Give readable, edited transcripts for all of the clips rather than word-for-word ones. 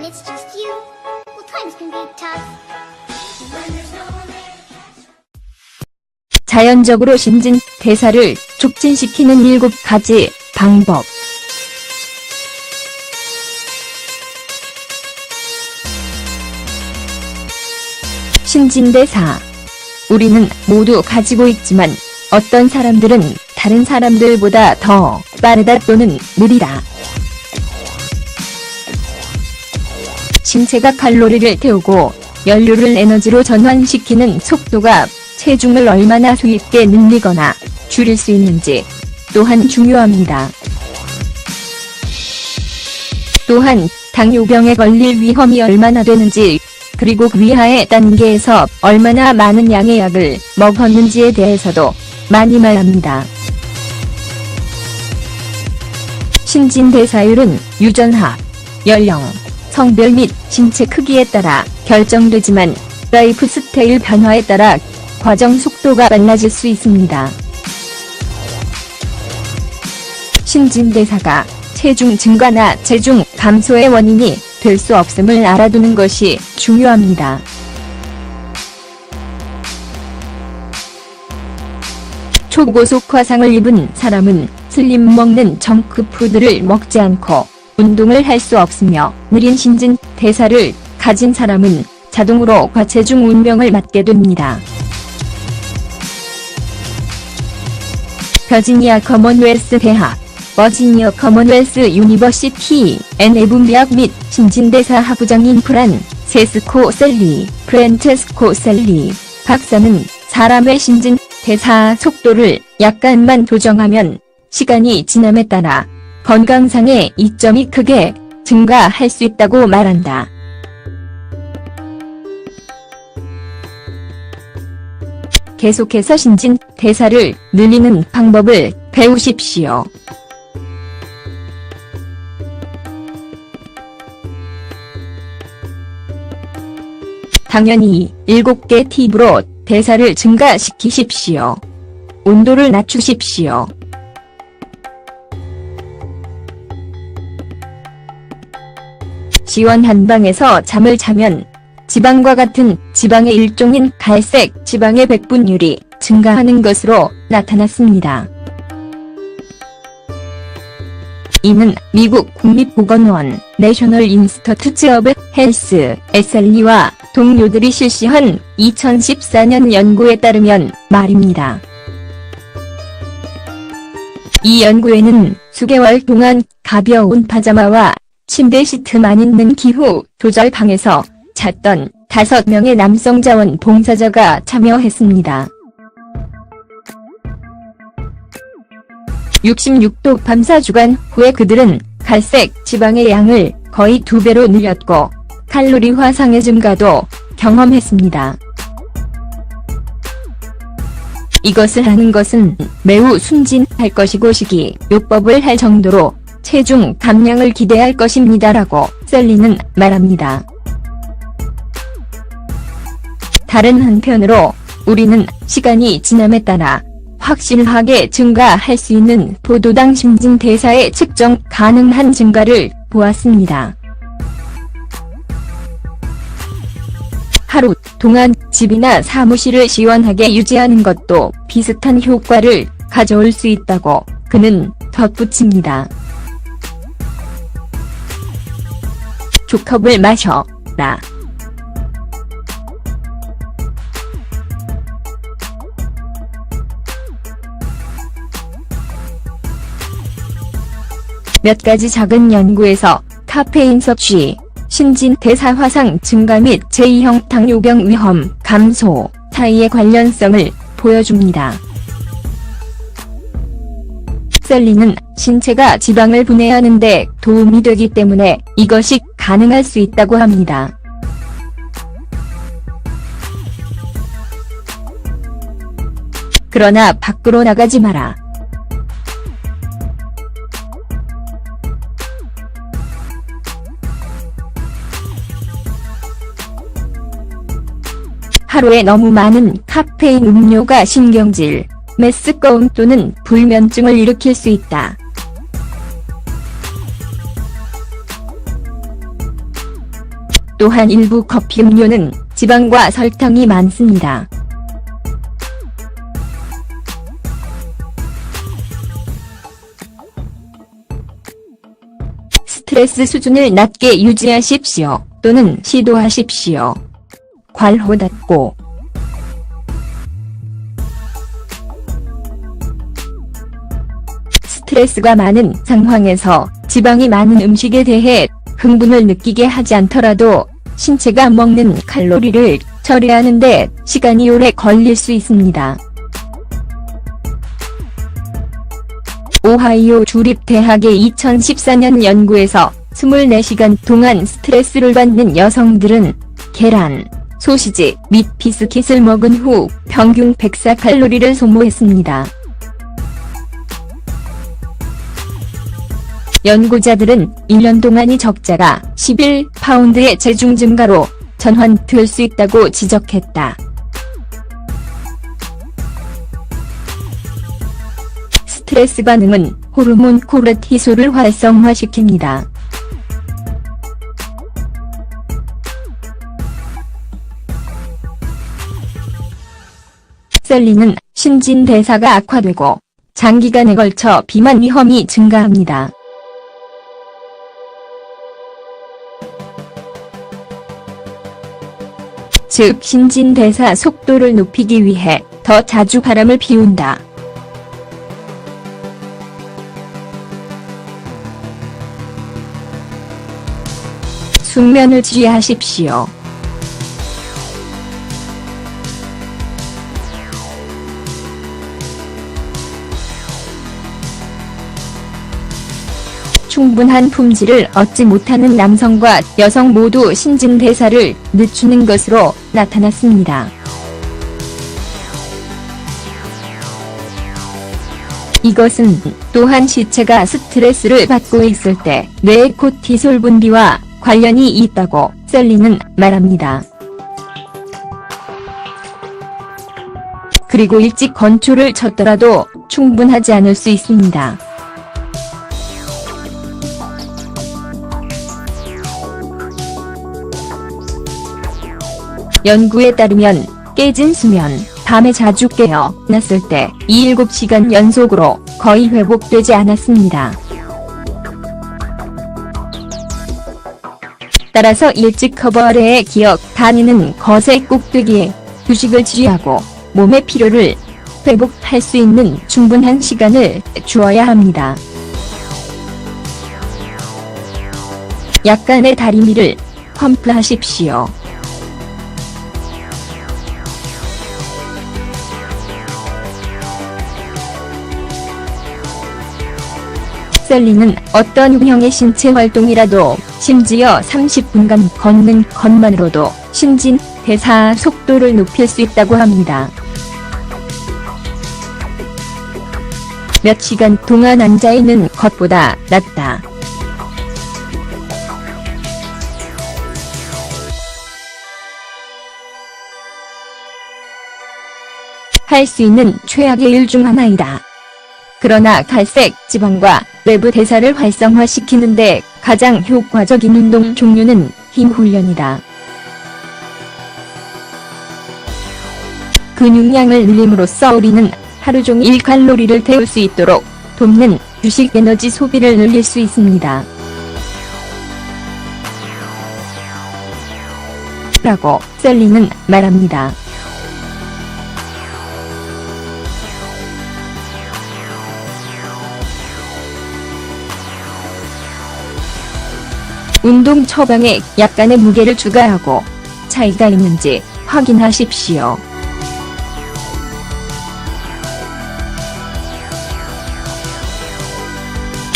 it's just you, well, times can be tough. When there's no one there. 자연적으로 신진 대사를 촉진시키는 7가지 방법. 신진대사. 우리는 모두 가지고 있지만 어떤 사람들은 다른 사람들보다 더 빠르다 또는 느리다. 신체가 칼로리를 태우고 연료를 에너지로 전환시키는 속도가 체중을 얼마나 수있게 늘리거나 줄일 수 있는지 또한 중요합니다. 또한 당뇨병에 걸릴 위험이 얼마나 되는지, 그리고 그 위하의 단계에서 얼마나 많은 양의 약을 먹었는지에 대해서도 많이 말합니다. 신진대사율은 유전학, 연령, 성별 및 신체 크기에 따라 결정되지만 라이프 스타일 변화에 따라 과정 속도가 빨라질 수 있습니다. 신진대사가 체중 증가나 체중 감소의 원인이 될 수 없음을 알아두는 것이 중요합니다. 초고속 화상을 입은 사람은 슬림 먹는 정크푸드를 먹지 않고 운동을 할 수 없으며, 느린 신진 대사를 가진 사람은 자동으로 과체중 운명을 맞게 됩니다. 버지니아 커먼웰스 대학, 버지니아 커먼웰스 유니버시티 NA분비학 및 신진대사 학부장인 프란체스코 셀리 박사는 사람의 신진 대사 속도를 약간만 조정하면 시간이 지남에 따라 건강상의 이점이 크게 증가할 수 있다고 말한다. 계속해서 신진 대사를 늘리는 방법을 배우십시오. 당연히 7개 팁으로 대사를 증가시키십시오. 온도를 낮추십시오. 시원한 방에서 잠을 자면 지방과 같은 지방의 일종인 갈색 지방의 배분율이 증가하는 것으로 나타났습니다. 이는 미국 국립보건원 내셔널 인스터튜트 오브 헬스 SLE와 동료들이 실시한 2014년 연구에 따르면 말입니다. 이 연구에는 수개월 동안 가벼운 파자마와 침대 시트만 있는 기후 조절 방에서 잤던 5명의 남성 자원 봉사자가 참여했습니다. 66도 밤 4주간 후에 그들은 갈색 지방의 양을 거의 2배로 늘렸고 칼로리 화상의 증가도 경험했습니다. 이것을 하는 것은 매우 순진할 것이고 식이요법을 할 정도로 체중 감량을 기대할 것입니다라고 셀리는 말합니다. 다른 한편으로 우리는 시간이 지남에 따라 확실하게 증가할 수 있는 포도당 신진 대사의 측정 가능한 증가를 보았습니다. 하루 동안 집이나 사무실을 시원하게 유지하는 것도 비슷한 효과를 가져올 수 있다고 그는 덧붙입니다. 조컵을 마셔라. 몇 가지 작은 연구에서 카페인 섭취, 신진 대사 화상 증가 및 제2형 당뇨병 위험 감소 사이의 관련성을 보여줍니다. 셀리는 신체가 지방을 분해하는 데 도움이 되기 때문에 이것이 가능할 수 있다고 합니다. 그러나 밖으로 나가지 마라. 하루에 너무 많은 카페인 음료가 신경질, 메스꺼움 또는 불면증을 일으킬 수 있다. 또한 일부 커피 음료는 지방과 설탕이 많습니다. 스트레스 수준을 낮게 유지하십시오. 또는 시도하십시오. 괄호 닫고. 스트레스가 많은 상황에서 지방이 많은 음식에 대해 흥분을 느끼게 하지 않더라도 신체가 먹는 칼로리를 처리하는 데 시간이 오래 걸릴 수 있습니다. 오하이오 주립대학의 2014년 연구에서 24시간 동안 스트레스를 받는 여성들은 계란, 소시지 및 비스킷을 먹은 후 평균 104칼로리를 소모했습니다. 연구자들은 1년 동안이 적자가 11파운드의 체중 증가로 전환될 수 있다고 지적했다. 스트레스 반응은 호르몬 코르티솔을 활성화시킵니다. 셀린은 신진대사가 악화되고 장기간에 걸쳐 비만 위험이 증가합니다. 즉 신진대사 속도를 높이기 위해 더 자주 바람을 피운다. 숙면을 취하십시오. 충분한 품질을 얻지 못하는 남성과 여성 모두 신진대사를 늦추는 것으로 나타났습니다. 이것은 또한 시체가 스트레스를 받고 있을 때 뇌의 코티솔 분비와 관련이 있다고 셀린은 말합니다. 그리고 일찍 건초를 쳤더라도 충분하지 않을 수 있습니다. 연구에 따르면 깨진 수면, 밤에 자주 깨어났을 때 7시간 연속으로 거의 회복되지 않았습니다. 따라서 일찍 커버 아래에 기억 다니는 것에 꼭두기에 휴식을 취하고 몸의 피로를 회복할 수 있는 충분한 시간을 주어야 합니다. 약간의 다리미를 펌프하십시오. 셀린은 어떤 유형의 신체 활동이라도 심지어 30분간 걷는 것만으로도 신진 대사 속도를 높일 수 있다고 합니다. 몇 시간 동안 앉아있는 것보다 낫다. 할 수 있는 최악의 일 중 하나이다. 그러나 갈색 지방과 외부 대사를 활성화시키는데 가장 효과적인 운동 종류는 힘 훈련이다. 근육량을 늘림으로써 우리는 하루 종일 칼로리를 태울 수 있도록 돕는 휴식 에너지 소비를 늘릴 수 있습니다. 라고 셀린은 말합니다. 운동 처방에 약간의 무게를 추가하고 차이가 있는지 확인하십시오.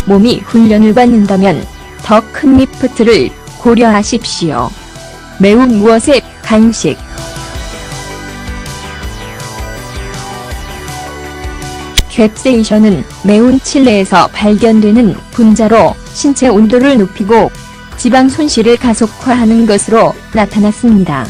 몸이 훈련을 받는다면 더 큰 리프트를 고려하십시오. 매운 무엇의 간식. 캡세이션은 매운 칠레에서 발견되는 분자로 신체 온도를 높이고 지방 손실을 가속화하는 것으로 나타났습니다.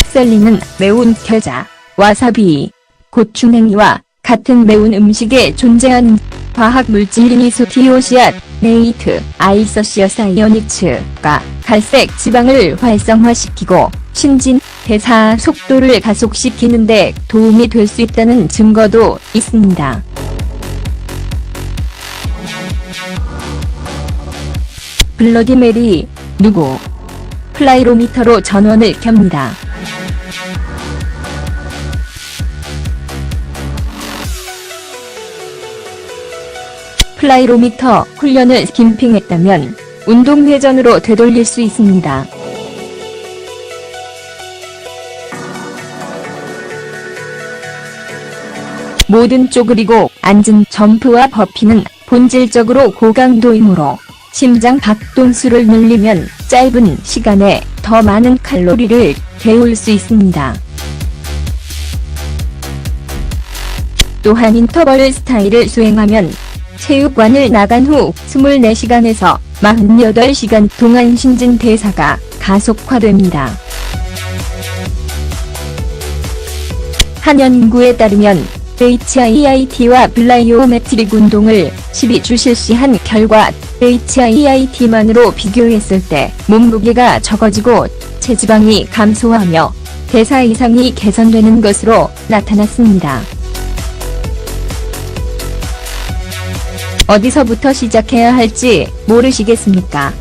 셀린은 매운 겨자, 와사비, 고추냉이와 같은 매운 음식에 존재하는 화학물질이니소티오시앗, 네이트, 아이소시어사이오닉스가 갈색 지방을 활성화시키고 신진, 대사 속도를 가속시키는 데 도움이 될 수 있다는 증거도 있습니다. 블러디 메리, 누구? 플라이로미터로 전원을 켭니다. 플라이로미터 훈련을 김핑했다면 운동회전으로 되돌릴 수 있습니다. 모든 쪼그리고 앉은 점프와 버피는 본질적으로 고강도이므로 심장 박동수를 늘리면 짧은 시간에 더 많은 칼로리를 데울 수 있습니다. 또한 인터벌 스타일을 수행하면 체육관을 나간 후 24시간에서 48시간 동안 신진 대사가 가속화됩니다. 한 연구에 따르면 HIIT와 플라이오메트릭 운동을 12주 실시한 결과 HIIT만으로 비교했을 때 몸무게가 적어지고 체지방이 감소하며 대사 이상이 개선되는 것으로 나타났습니다. 어디서부터 시작해야 할지 모르시겠습니까?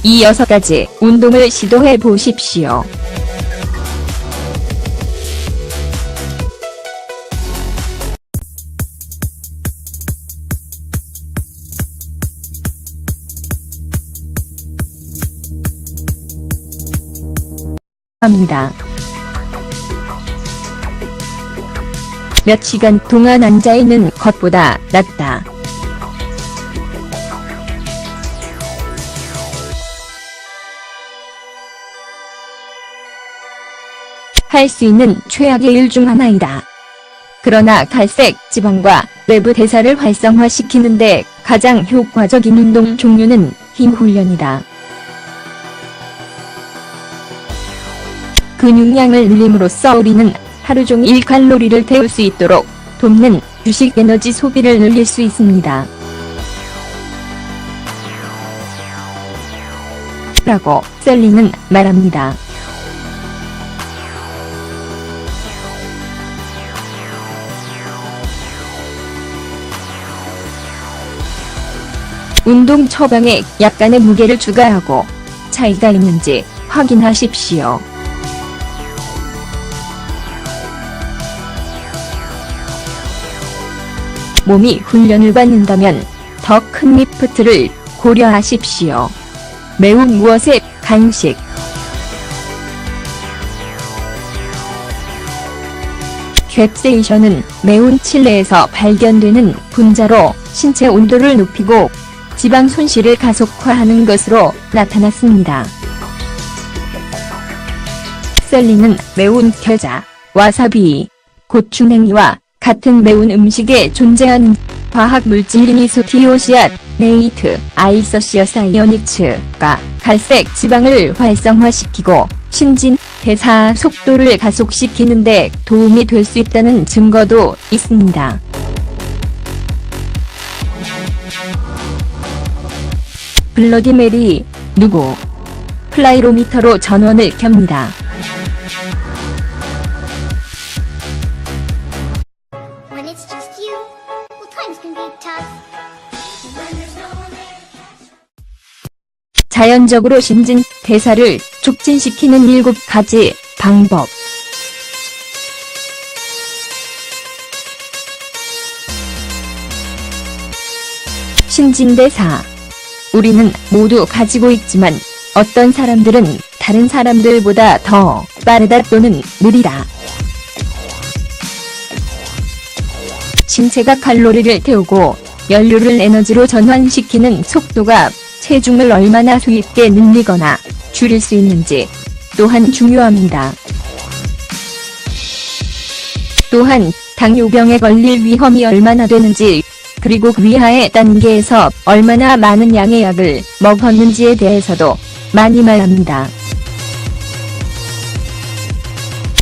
이 6가지 운동을 시도해 보십시오. 합니다. 몇 시간 동안 앉아있는 것보다 낫다. 할 수 있는 최악의 일 중 하나이다. 그러나 갈색 지방과 외부 대사를 활성화시키는데 가장 효과적인 운동 종류는 힘 훈련이다. 근육량을 늘림으로써 우리는 하루 종일 칼로리를 태울 수 있도록 돕는 주식 에너지 소비를 늘릴 수 있습니다. 라고 셀리는 말합니다. 운동 처방에 약간의 무게를 추가하고 차이가 있는지 확인하십시오. 몸이 훈련을 받는다면 더 큰 리프트를 고려하십시오. 매운 무엇의 간식. 캡세이션은 매운 칠레에서 발견되는 분자로 신체 온도를 높이고 지방 손실을 가속화하는 것으로 나타났습니다. 셀리는 매운 겨자, 와사비, 고추냉이와 같은 매운 음식에 존재하는 화학물질이니소티오시앗, 네이트, 아이소시어사이오닉스가 갈색 지방을 활성화시키고 신진, 대사 속도를 가속시키는 데 도움이 될 수 있다는 증거도 있습니다. 블러디 메리, 누구? 플라이로미터로 전원을 켭니다. When it's just you, well, times can be tough. When there's no one there to catch. 자연적으로 신진, 대사를 촉진시키는 7가지 방법. 신진대사. 우리는 모두 가지고 있지만 어떤 사람들은 다른 사람들보다 더 빠르다 또는 느리다. 신체가 칼로리를 태우고 연료를 에너지로 전환시키는 속도가 체중을 얼마나 수입게 늘리거나 줄일 수 있는지 또한 중요합니다. 또한 당뇨병에 걸릴 위험이 얼마나 되는지 그리고 그 위하의 단계에서 얼마나 많은 양의 약을 먹었는지에 대해서도 많이 말합니다.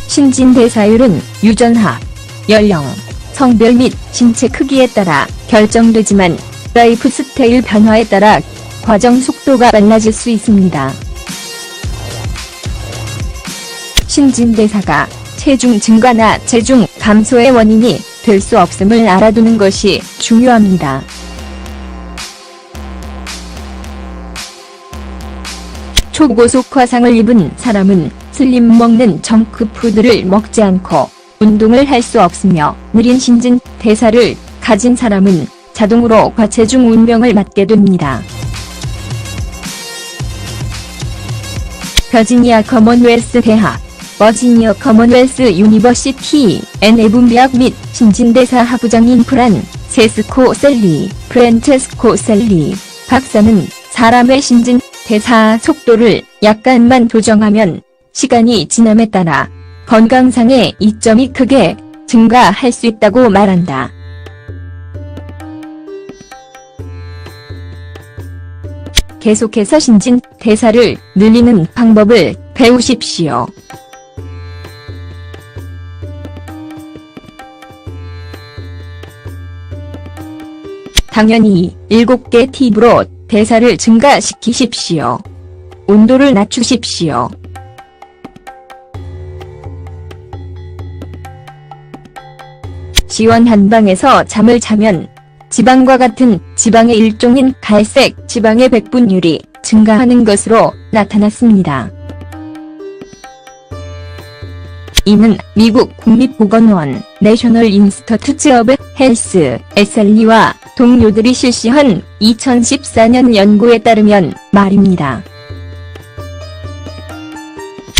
신진대사율은 유전학, 연령, 성별 및 신체 크기에 따라 결정되지만 라이프 스타일 변화에 따라 과정 속도가 빨라질 수 있습니다. 신진대사가 체중 증가나 체중 감소의 원인이 될 수 없음을 알아두는 것이 중요합니다. 초고속 화상을 입은 사람은 슬림 먹는 정크푸드를 먹지 않고 운동을 할 수 없으며 느린 신진 대사를 가진 사람은 자동으로 과체중 운명을 맞게 됩니다. 버지니아 커먼웰스 대학, 버지니아 커먼웰스 유니버시티 NF대학 및 신진대사 학부장인 프란체스코 셀리 박사는 사람의 신진 대사 속도를 약간만 조정하면 시간이 지남에 따라 건강상의 이점이 크게 증가할 수 있다고 말한다. 계속해서 신진 대사를 늘리는 방법을 배우십시오. 당연히 7개 팁으로 대사를 증가시키십시오. 온도를 낮추십시오. 시원한 방에서 잠을 자면 지방과 같은 지방의 일종인 갈색 지방의 배분율이 증가하는 것으로 나타났습니다. 이는 미국 국립보건원 내셔널 인스터튜트 오브 헬스 SLE와 동료들이 실시한 2014년 연구에 따르면 말입니다.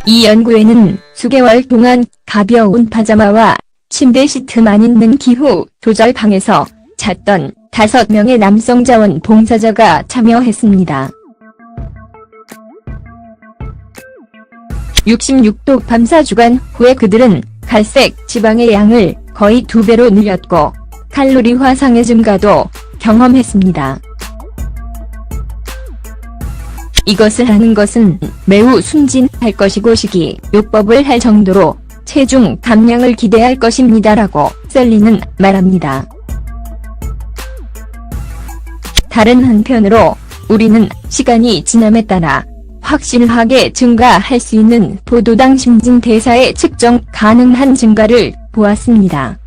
이 연구에는 수개월 동안 가벼운 파자마와 침대 시트만 있는 기후 조절 방에서 잤던 5명의 남성 자원 봉사자가 참여했습니다. 66도 밤 4주간 후에 그들은 갈색 지방의 양을 거의 2배로 늘렸고 칼로리 화상의 증가도 경험했습니다. 이것을 하는 것은 매우 순진할 것이고 식이요법을 할 정도로 체중 감량을 기대할 것입니다라고 셀리는 말합니다. 다른 한편으로 우리는 시간이 지남에 따라 확실하게 증가할 수 있는 포도당 신진대사의 측정 가능한 증가를 보았습니다.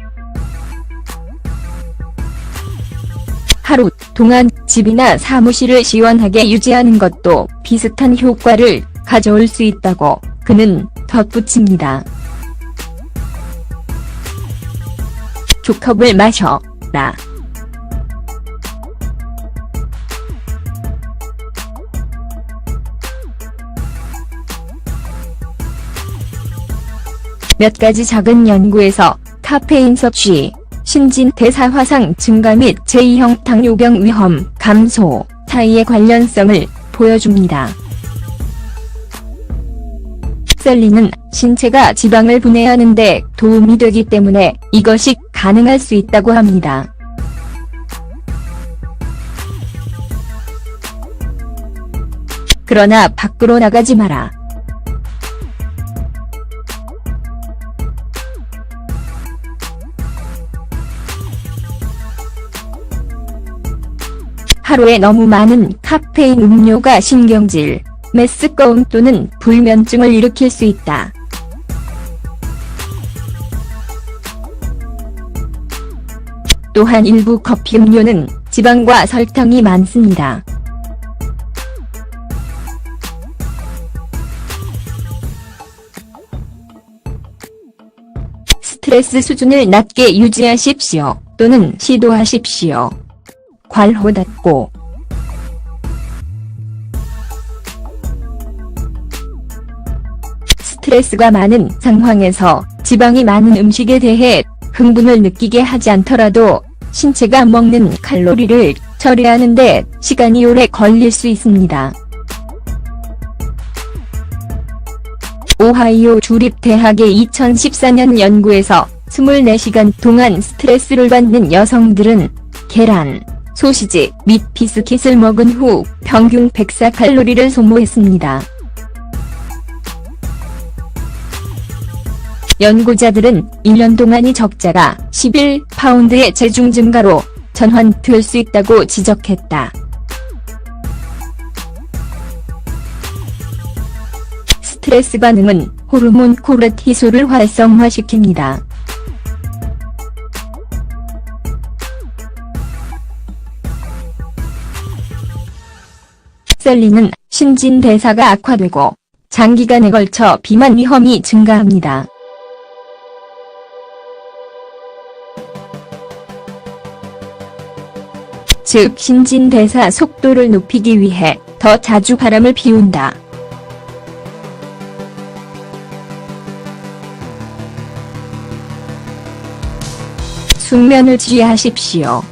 하루 동안 집이나 사무실을 시원하게 유지하는 것도 비슷한 효과를 가져올 수 있다고 그는 덧붙입니다. 조컵을 마셔라. 몇 가지 작은 연구에서 카페인 섭취, 신진 대사 화상 증가 및 제2형 당뇨병 위험 감소 사이의 관련성을 보여줍니다. 셀리는 신체가 지방을 분해하는 데 도움이 되기 때문에 이것이 가능할 수 있다고 합니다. 그러나 밖으로 나가지 마라. 하루에 너무 많은 카페인 음료가 신경질, 메스꺼움 또는 불면증을 일으킬 수 있다. 또한 일부 커피 음료는 지방과 설탕이 많습니다. 스트레스 수준을 낮게 유지하십시오. 또는 시도하십시오. 괄호 닫고. 스트레스가 많은 상황에서 지방이 많은 음식에 대해 흥분을 느끼게 하지 않더라도 신체가 먹는 칼로리를 처리하는 데 시간이 오래 걸릴 수 있습니다. 오하이오 주립대학의 2014년 연구에서 24시간 동안 스트레스를 받는 여성들은 계란, 소시지 및 비스킷을 먹은 후 평균 104칼로리를 소모했습니다. 연구자들은 1년 동안 이 적자가 11파운드의 체중 증가로 전환될 수 있다고 지적했다. 스트레스 반응은 호르몬 코르티솔을 활성화시킵니다. 셀린은 신진대사가 악화되고 장기간에 걸쳐 비만 위험이 증가합니다. 즉 신진대사 속도를 높이기 위해 더 자주 바람을 피운다. 숙면을 지혜하십시오.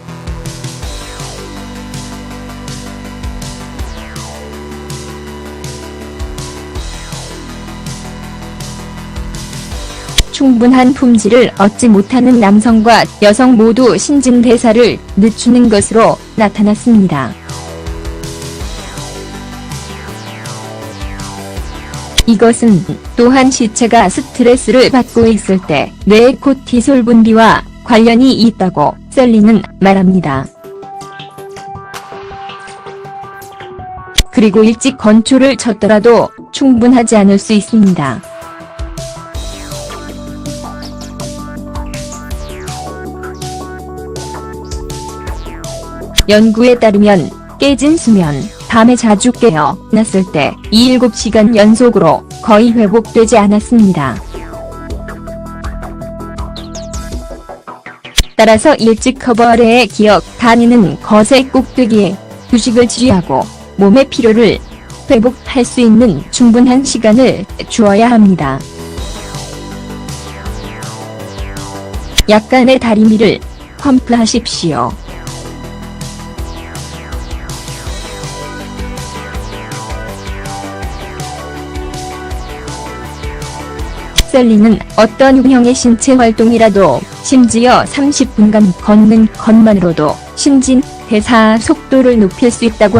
충분한 품질을 얻지 못하는 남성과 여성 모두 신진대사를 늦추는 것으로 나타났습니다. 이것은 또한 시체가 스트레스를 받고 있을 때 뇌의 코티솔 분비와 관련이 있다고 셀린은 말합니다. 그리고 일찍 건초를 쳤더라도 충분하지 않을 수 있습니다. 연구에 따르면 깨진 수면, 밤에 자주 깨어났을 때 7시간 연속으로 거의 회복되지 않았습니다. 따라서 일찍 커버 아래에 기억 다니는 것에 꼭두기에 휴식을 취하고 몸의 피로를 회복할 수 있는 충분한 시간을 주어야 합니다. 약간의 다리미를 펌프하십시오. 셀린은 어떤 유형의 신체 활동이라도 심지어 30분간 걷는 것만으로도 신진 대사 속도를 높일 수 있다고